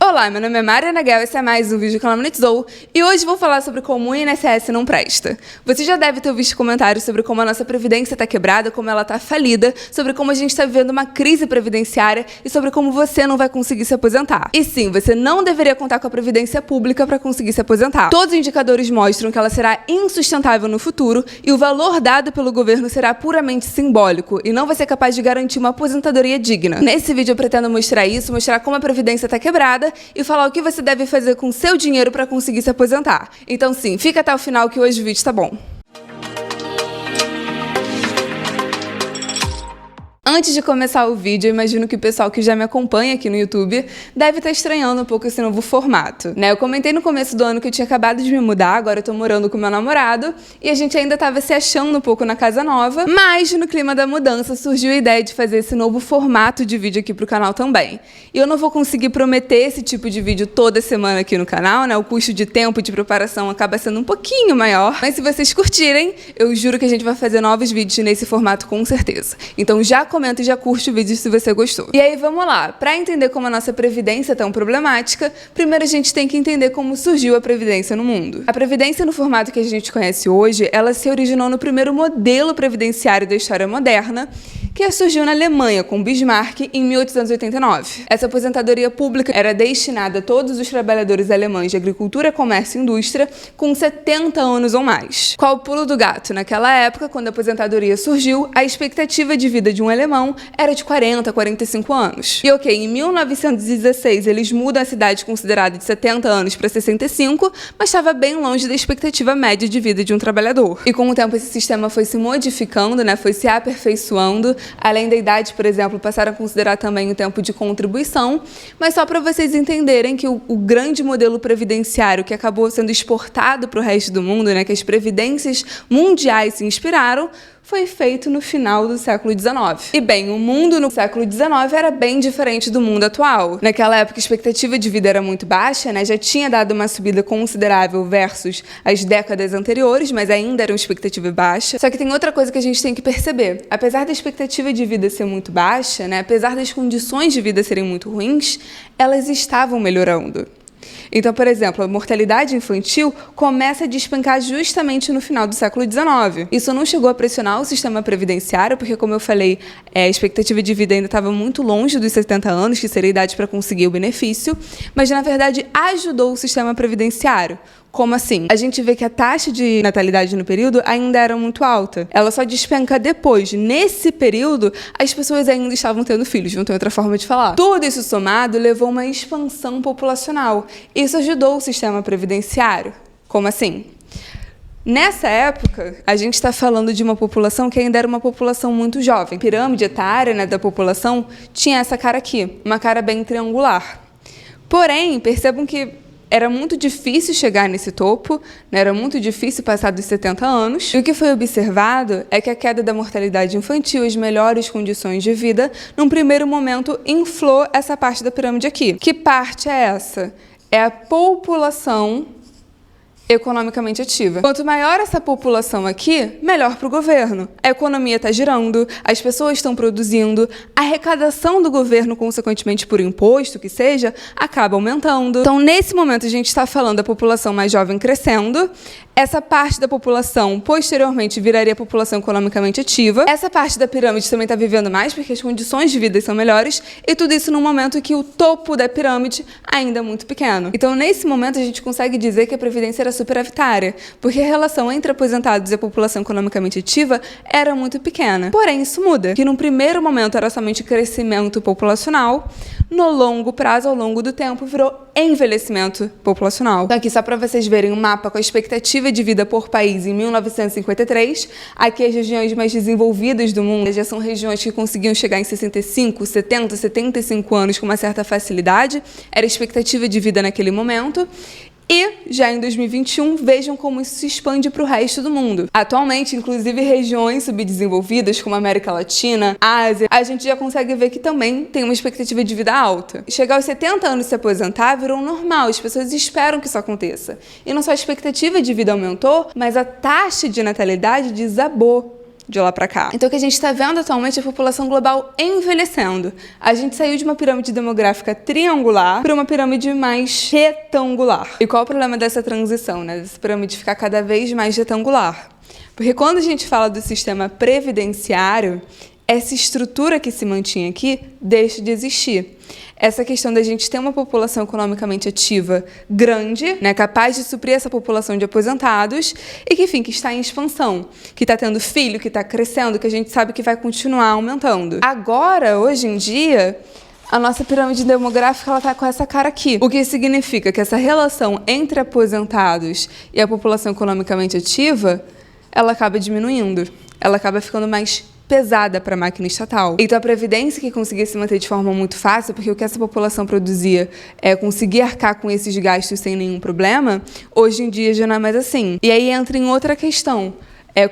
Olá, meu nome é Mariana Guel, esse é mais um vídeo do canal Monetizou e hoje vou falar sobre como o INSS não presta. Você já deve ter visto comentários sobre como a nossa previdência está quebrada, como ela está falida, sobre como a gente está vivendo uma crise previdenciária e sobre como você não vai conseguir se aposentar. E sim, você não deveria contar com a previdência pública para conseguir se aposentar. Todos os indicadores mostram que ela será insustentável no futuro e o valor dado pelo governo será puramente simbólico e não vai ser capaz de garantir uma aposentadoria digna. Nesse vídeo eu pretendo mostrar isso, mostrar como a previdência está quebrada e falar o que você deve fazer com seu dinheiro para conseguir se aposentar. Então sim, fica até o final que hoje o vídeo tá bom. Antes de começar o vídeo, eu imagino que o pessoal que já me acompanha aqui no YouTube deve estar estranhando um pouco esse novo formato, né? Eu comentei no começo do ano que eu tinha acabado de me mudar, agora eu tô morando com meu namorado e a gente ainda tava se achando um pouco na casa nova, mas no clima da mudança surgiu a ideia de fazer esse novo formato de vídeo aqui pro canal também. E eu não vou conseguir prometer esse tipo de vídeo toda semana aqui no canal, né? O custo de tempo de preparação acaba sendo um pouquinho maior, mas se vocês curtirem, eu juro que a gente vai fazer novos vídeos nesse formato com certeza. Então já comenta e já curte o vídeo se você gostou. E aí vamos lá, para entender como a nossa previdência é tão problemática, primeiro a gente tem que entender como surgiu a previdência no mundo. A previdência no formato que a gente conhece hoje, ela se originou no primeiro modelo previdenciário da história moderna, que surgiu na Alemanha com Bismarck em 1889. Essa aposentadoria pública era destinada a todos os trabalhadores alemães de agricultura, comércio e indústria com 70 anos ou mais. Qual o pulo do gato? Naquela época, quando a aposentadoria surgiu, a expectativa de vida de um alemão era de 40 a 45 anos. E ok, em 1916 eles mudam a cidade considerada de 70 anos para 65, mas estava bem longe da expectativa média de vida de um trabalhador. E com o tempo esse sistema foi se modificando, né, foi se aperfeiçoando. Além da idade, por exemplo, passaram a considerar também o tempo de contribuição, mas só para vocês entenderem que o grande modelo previdenciário que acabou sendo exportado para o resto do mundo, né, que as previdências mundiais se inspiraram, foi feito no final do século XIX. E bem, o mundo no século XIX era bem diferente do mundo atual. Naquela época a expectativa de vida era muito baixa, né? Já tinha dado uma subida considerável versus as décadas anteriores, mas ainda era uma expectativa baixa. Só que tem outra coisa que a gente tem que perceber. Apesar da expectativa de vida ser muito baixa, né? Apesar das condições de vida serem muito ruins, elas estavam melhorando. Então, por exemplo, a mortalidade infantil começa a despencar justamente no final do século XIX. Isso não chegou a pressionar o sistema previdenciário, porque, como eu falei, a expectativa de vida ainda estava muito longe dos 70 anos, que seria a idade para conseguir o benefício, mas, na verdade, ajudou o sistema previdenciário. Como assim? A gente vê que a taxa de natalidade no período ainda era muito alta. Ela só despenca depois. Nesse período, as pessoas ainda estavam tendo filhos, não tem outra forma de falar. Tudo isso somado levou a uma expansão populacional. Isso ajudou o sistema previdenciário. Como assim? Nessa época, a gente está falando de uma população que ainda era uma população muito jovem. A pirâmide etária, né, da população tinha essa cara aqui, uma cara bem triangular. Porém, percebam que era muito difícil chegar nesse topo, né? Era muito difícil passar dos 70 anos. E o que foi observado é que a queda da mortalidade infantil e as melhores condições de vida, num primeiro momento, inflou essa parte da pirâmide aqui. Que parte é essa? É a população economicamente ativa. Quanto maior essa população aqui, melhor para o governo. A economia está girando, as pessoas estão produzindo, a arrecadação do governo, consequentemente por imposto, que seja, acaba aumentando. Então, nesse momento, a gente está falando da população mais jovem crescendo, essa parte da população, posteriormente, viraria a população economicamente ativa. Essa parte da pirâmide também está vivendo mais, porque as condições de vida são melhores, e tudo isso num momento que o topo da pirâmide ainda é muito pequeno. Então, nesse momento, a gente consegue dizer que a previdência era superavitária, porque a relação entre aposentados e a população economicamente ativa era muito pequena. Porém, isso muda, que num primeiro momento era somente crescimento populacional, no longo prazo, ao longo do tempo, virou envelhecimento populacional. Então, aqui, só para vocês verem um mapa com a expectativa de vida por país em 1953, aqui as regiões mais desenvolvidas do mundo já são regiões que conseguiam chegar em 65, 70, 75 anos com uma certa facilidade, era a expectativa de vida naquele momento. E, já em 2021, vejam como isso se expande para o resto do mundo. Atualmente, inclusive, regiões subdesenvolvidas, como a América Latina, Ásia, a gente já consegue ver que também tem uma expectativa de vida alta. Chegar aos 70 anos e se aposentar virou normal, as pessoas esperam que isso aconteça. E não só a expectativa de vida aumentou, mas a taxa de natalidade desabou. de lá pra cá. Então o que a gente está vendo atualmente é a população global envelhecendo. A gente saiu de uma pirâmide demográfica triangular para uma pirâmide mais retangular. E qual é o problema dessa transição, né? Dessa pirâmide ficar cada vez mais retangular? Porque quando a gente fala do sistema previdenciário, essa estrutura que se mantinha aqui deixa de existir. Essa questão da gente ter uma população economicamente ativa grande, né, capaz de suprir essa população de aposentados e que, enfim, que está em expansão, que está tendo filho, que está crescendo, que a gente sabe que vai continuar aumentando. Agora, hoje em dia, a nossa pirâmide demográfica ela está com essa cara aqui, o que significa que essa relação entre aposentados e a população economicamente ativa, ela acaba diminuindo, ela acaba ficando mais pesada para a máquina estatal. Então a Previdência que conseguia se manter de forma muito fácil, porque o que essa população produzia é conseguir arcar com esses gastos sem nenhum problema, hoje em dia já não é mais assim. E aí entra em outra questão,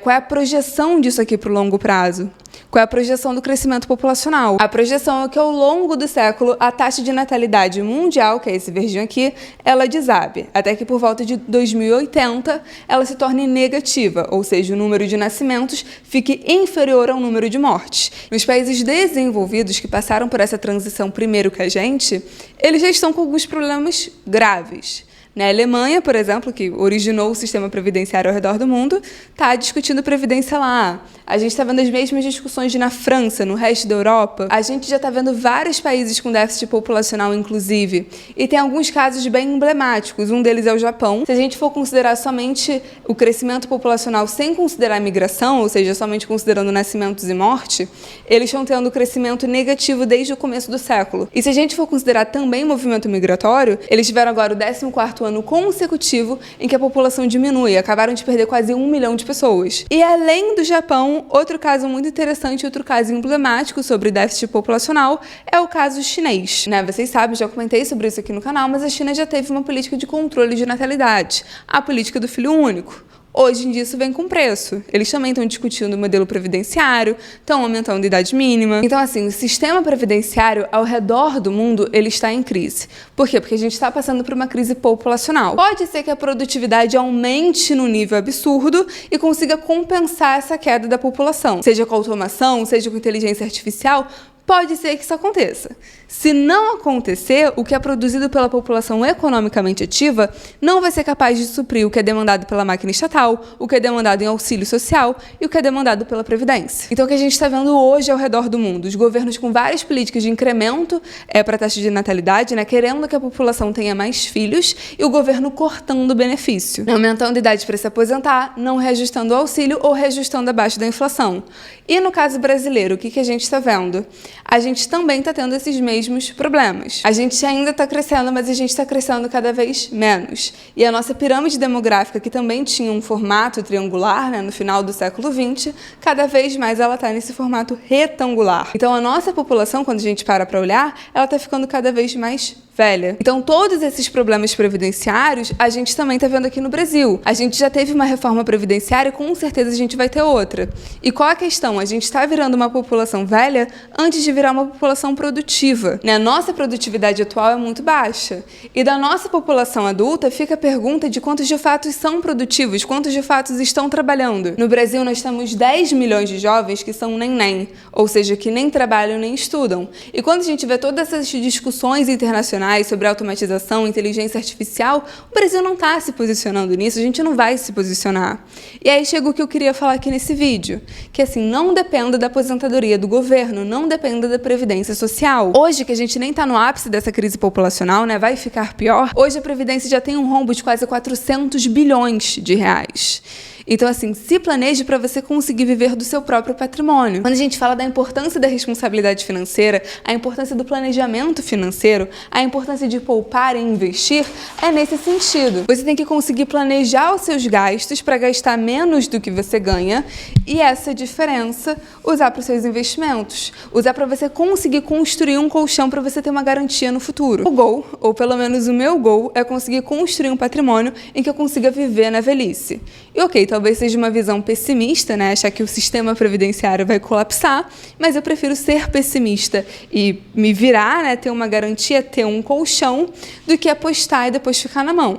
qual é a projeção disso aqui para o longo prazo? Qual é a projeção do crescimento populacional? A projeção é que ao longo do século a taxa de natalidade mundial, que é esse verdinho aqui, ela desabe, até que por volta de 2080 ela se torne negativa, ou seja, o número de nascimentos fique inferior ao número de mortes. Nos países desenvolvidos que passaram por essa transição primeiro que a gente, eles já estão com alguns problemas graves. A Alemanha, por exemplo, que originou o sistema previdenciário ao redor do mundo, está discutindo previdência lá. A gente está vendo as mesmas discussões na França, no resto da Europa. A gente já está vendo vários países com déficit populacional, inclusive. E tem alguns casos bem emblemáticos. Um deles é o Japão. Se a gente for considerar somente o crescimento populacional sem considerar a migração, ou seja, somente considerando nascimentos e morte, eles estão tendo crescimento negativo desde o começo do século. E se a gente for considerar também movimento migratório, eles tiveram agora o 14º ano consecutivo em que a população diminui, acabaram de perder quase 1 milhão de pessoas. E além do Japão, outro caso muito interessante, outro caso emblemático sobre déficit populacional é o caso chinês. Vocês sabem, já comentei sobre isso aqui no canal, mas a China já teve uma política de controle de natalidade, a política do filho único. Hoje em dia isso vem com preço. Eles também estão discutindo o modelo previdenciário, estão aumentando a idade mínima. Então, assim, o sistema previdenciário ao redor do mundo, ele está em crise. Por quê? Porque a gente está passando por uma crise populacional. Pode ser que a produtividade aumente no nível absurdo e consiga compensar essa queda da população. Seja com automação, seja com inteligência artificial, pode ser que isso aconteça. Se não acontecer, o que é produzido pela população economicamente ativa não vai ser capaz de suprir o que é demandado pela máquina estatal, o que é demandado em auxílio social e o que é demandado pela Previdência. Então, o que a gente está vendo hoje ao redor do mundo, os governos com várias políticas de incremento para a taxa de natalidade, querendo que a população tenha mais filhos, e o governo cortando o benefício, aumentando a idade para se aposentar, não reajustando o auxílio ou reajustando abaixo da inflação. E no caso brasileiro, o que a gente está vendo? A gente também está tendo esses mesmos problemas. A gente ainda está crescendo, mas a gente está crescendo cada vez menos. E a nossa pirâmide demográfica, que também tinha um formato triangular, no final do século XX, cada vez mais ela está nesse formato retangular. Então a nossa população, quando a gente para olhar, ela está ficando cada vez mais velha. Então, todos esses problemas previdenciários, a gente também está vendo aqui no Brasil. A gente já teve uma reforma previdenciária e com certeza a gente vai ter outra. E qual a questão? A gente está virando uma população velha antes de virar uma população produtiva. A nossa produtividade atual é muito baixa. E da nossa população adulta fica a pergunta de quantos de fato são produtivos, quantos de fato estão trabalhando. No Brasil, nós temos 10 milhões de jovens que são nem-nem, ou seja, que nem trabalham nem estudam. E quando a gente vê todas essas discussões internacionais sobre automatização, inteligência artificial, o Brasil não está se posicionando nisso, a gente não vai se posicionar. E aí chega o que eu queria falar aqui nesse vídeo, que assim, não dependa da aposentadoria do governo, não dependa da Previdência Social. Hoje, que a gente nem está no ápice dessa crise populacional, vai ficar pior, hoje a Previdência já tem um rombo de quase 400 bilhões de reais. Então, assim, se planeje para você conseguir viver do seu próprio patrimônio. Quando a gente fala da importância da responsabilidade financeira, a importância do planejamento financeiro, a importância de poupar e investir, é nesse sentido. Você tem que conseguir planejar os seus gastos para gastar menos do que você ganha e essa diferença usar para os seus investimentos. Usar para você conseguir construir um colchão para você ter uma garantia no futuro. O goal, ou pelo menos o meu goal, é conseguir construir um patrimônio em que eu consiga viver na velhice. E ok, talvez seja uma visão pessimista, achar que o sistema previdenciário vai colapsar, mas eu prefiro ser pessimista e me virar, ter uma garantia, ter um colchão, do que apostar e depois ficar na mão.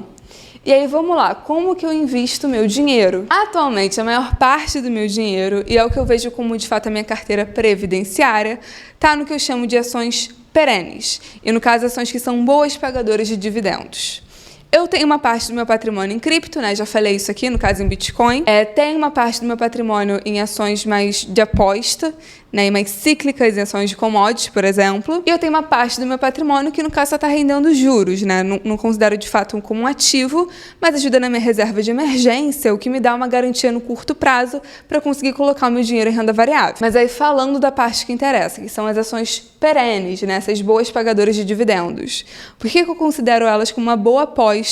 E aí vamos lá, como que eu invisto meu dinheiro? Atualmente, a maior parte do meu dinheiro, e é o que eu vejo como de fato a minha carteira previdenciária, tá no que eu chamo de ações perenes. E no caso, ações que são boas pagadoras de dividendos. Eu tenho uma parte do meu patrimônio em cripto, né? Já falei isso aqui, no caso em Bitcoin. Tenho uma parte do meu patrimônio em ações mais de aposta, né? E mais cíclicas, em ações de commodities, por exemplo. E eu tenho uma parte do meu patrimônio que, no caso, só está rendendo juros, né? Não considero de fato como um ativo, mas ajuda na minha reserva de emergência, o que me dá uma garantia no curto prazo para conseguir colocar o meu dinheiro em renda variável. Mas aí, falando da parte que interessa, que são as ações perenes, né? Essas boas pagadoras de dividendos. Por que eu considero elas como uma boa aposta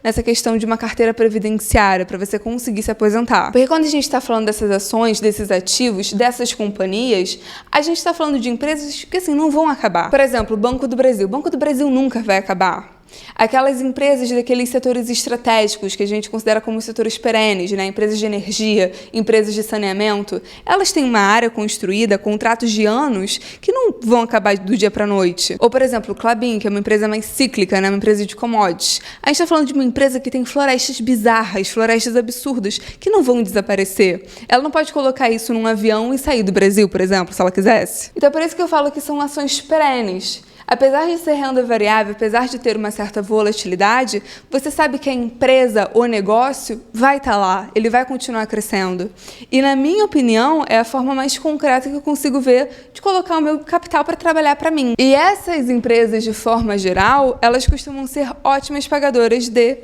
nessa questão de uma carteira previdenciária para você conseguir se aposentar? Porque quando a gente está falando dessas ações, desses ativos, dessas companhias, a gente está falando de empresas que assim não vão acabar. Por exemplo, o Banco do Brasil. O Banco do Brasil nunca vai acabar. Aquelas empresas daqueles setores estratégicos que a gente considera como setores perenes, né? Empresas de energia, empresas de saneamento, elas têm uma área construída, contratos de anos que não vão acabar do dia para a noite. Ou, por exemplo, o Klabin, que é uma empresa mais cíclica, né? Uma empresa de commodities. A gente está falando de uma empresa que tem florestas bizarras, florestas absurdas, que não vão desaparecer. Ela não pode colocar isso num avião e sair do Brasil, por exemplo, se ela quisesse. Então, é por isso que eu falo que são ações perenes. Apesar de ser renda variável, apesar de ter uma certa volatilidade, você sabe que a empresa, o negócio, vai estar lá, ele vai continuar crescendo. E, na minha opinião, é a forma mais concreta que eu consigo ver de colocar o meu capital para trabalhar para mim. E essas empresas, de forma geral, elas costumam ser ótimas pagadoras de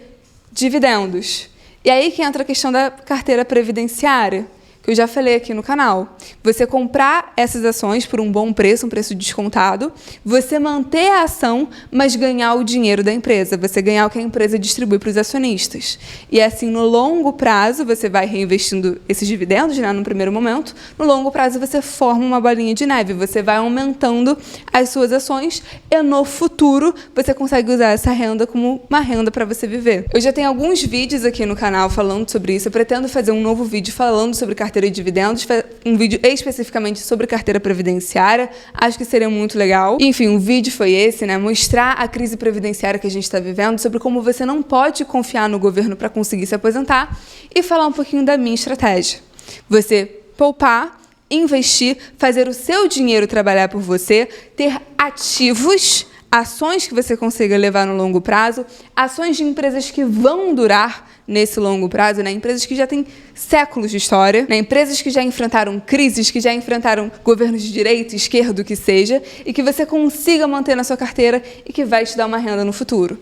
dividendos. E aí que entra a questão da carteira previdenciária, que eu já falei aqui no canal. Você comprar essas ações por um bom preço, um preço descontado, você manter a ação, mas ganhar o dinheiro da empresa, você ganhar o que a empresa distribui para os acionistas. E assim, no longo prazo, você vai reinvestindo esses dividendos, né, no primeiro momento, no longo prazo você forma uma bolinha de neve, você vai aumentando as suas ações e no futuro você consegue usar essa renda como uma renda para você viver. Eu já tenho alguns vídeos aqui no canal falando sobre isso, eu pretendo fazer um novo vídeo falando sobre carteira de dividendos, um vídeo especificamente sobre carteira previdenciária, acho que seria muito legal. Enfim, o vídeo foi esse, né? Mostrar a crise previdenciária que a gente está vivendo, sobre como você não pode confiar no governo para conseguir se aposentar e falar um pouquinho da minha estratégia. Você poupar, investir, fazer o seu dinheiro trabalhar por você, ter ativos, ações que você consiga levar no longo prazo, ações de empresas que vão durar nesse longo prazo, né? Empresas que já têm séculos de história, né? Empresas que já enfrentaram crises, que já enfrentaram governos de direita, esquerda, o que seja, e que você consiga manter na sua carteira e que vai te dar uma renda no futuro.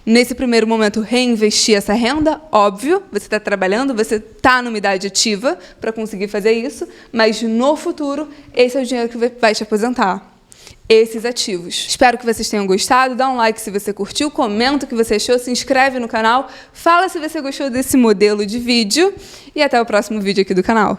Nesse primeiro momento, reinvestir essa renda, óbvio, você está trabalhando, você está numa idade ativa para conseguir fazer isso, mas no futuro, esse é o dinheiro que vai te aposentar. Esses ativos. Espero que vocês tenham gostado, dá um like se você curtiu, comenta o que você achou, se inscreve no canal, fala se você gostou desse modelo de vídeo e até o próximo vídeo aqui do canal.